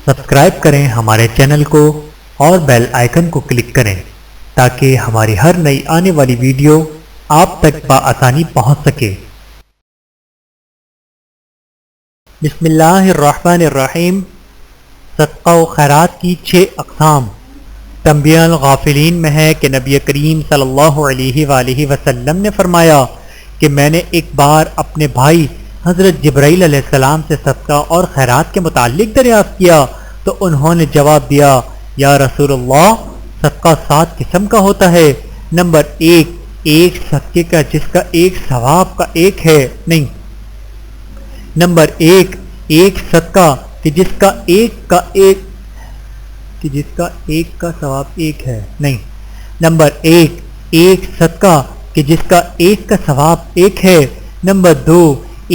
Subscribe کریں ہمارے channel کو اور بیل آئیکن کو کلک کریں تاکہ ہماری ہر نئی آنے والی ویڈیو آپ تک بآسانی پہنچ سکے۔ بسم اللہ الرحمن الرحیم۔ صدقہ و خیرات کی 6 اقسام۔ تنبیہ الغافلین میں ہے کہ نبی کریم صلی اللہ علیہ وآلہ وسلم نے فرمایا کہ میں نے ایک بار اپنے بھائی حضرت جبرائیل علیہ السلام سے صدقہ اور خیرات کے متعلق دریافت کیا تو انہوں نے جواب دیا، یا رسول اللہ، صدقہ 7 قسم کا ہوتا ہے۔ نمبر 1، ایک صدقے کا جس کا ایک ثواب کا ایک ہے نہیں۔ نمبر 1، ایک صدقہ کہ جس کا ایک کا ثواب ایک ہے نہیں۔ نمبر 1، ایک صدقہ کہ جس کا ایک کا ثواب ایک ہے۔ نمبر 2،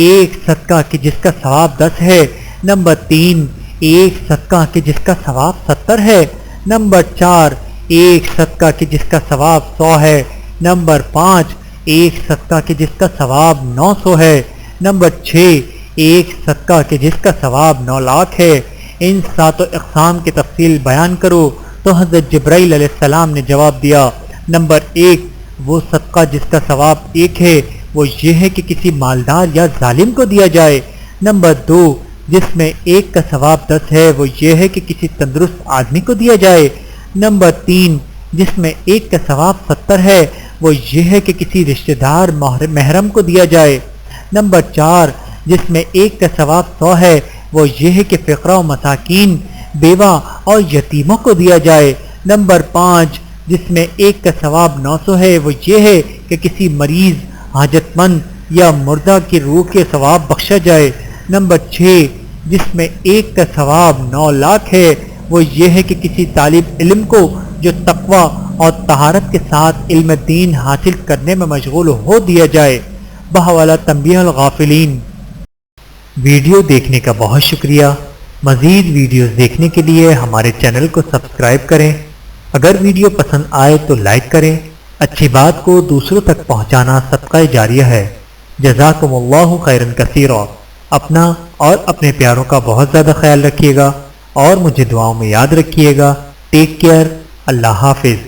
ایک صدقہ کہ جس کا ثواب 10 ہے۔ نمبر 3، ایک صدقہ کہ جس کا ثواب 70 ہے۔ نمبر 4، ایک صدقہ کہ جس کا ثواب 100 ہے۔ نمبر 5، ایک صدقہ کہ جس کا ثواب 900 ہے۔ نمبر 6، ایک صدقہ کہ جس کا ثواب 9 لاکھ ہے۔ ان 7 اقسام کی تفصیل بیان کرو تو حضرت جبرائیل علیہ السلام نے جواب دیا، نمبر 1، وہ صدقہ جس کا ثواب ایک ہے وہ یہ ہے کہ کسی مالدار یا ظالم کو دیا جائے۔ نمبر 2، جس میں ایک کا ثواب 10 ہے وہ یہ ہے کہ کسی تندرست آدمی کو دیا جائے۔ نمبر 3، جس میں ایک کا ثواب 70 ہے وہ یہ ہے کہ کسی رشتہ دار محرم کو دیا جائے۔ نمبر 4، جس میں ایک کا ثواب 100 ہے وہ یہ ہے کہ فقراء و مساکین، بیوہ اور یتیموں کو دیا جائے۔ نمبر 5، جس میں ایک کا ثواب 900 ہے وہ یہ ہے کہ کسی مریض، حاجت مند یا مردہ کی روح کے ثواب بخشا جائے۔ نمبر 6، جس میں ایک کا ثواب 9 لاکھ ہے وہ یہ ہے کہ کسی طالب علم کو جو تقوی اور طہارت کے ساتھ علم دین حاصل کرنے میں مشغول ہو دیا جائے۔ بحوالہ تنبیہ الغافلین۔ ویڈیو دیکھنے کا بہت شکریہ۔ مزید ویڈیوز دیکھنے کے لیے ہمارے چینل کو سبسکرائب کریں۔ اگر ویڈیو پسند آئے تو لائک کریں۔ اچھی بات کو دوسروں تک پہنچانا صدقہ جاریہ ہے۔ جزاکم اللہ خیرا کثیرا۔ اپنا اور اپنے پیاروں کا بہت زیادہ خیال رکھیے گا اور مجھے دعاؤں میں یاد رکھیے گا۔ Take care. اللہ حافظ۔